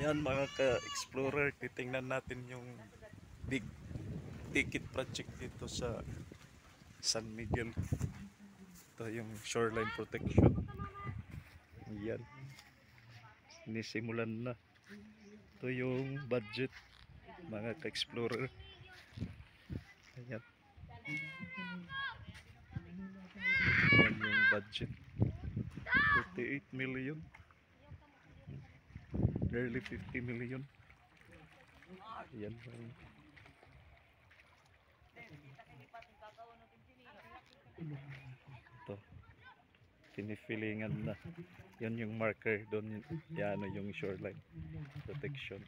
Ayan mga ka-explorer, titingnan natin yung big ticket project dito sa San Miguel. Ito yung shoreline protection. Ayan. Sinisimulan na. Ito yung budget mga ka-explorer. Ayan. Ayan yung budget. 38 million. Nearly 50 million. Ayan. Ito. Pinifilingan na. Yan yung marker doon. Yan yung shoreline protection.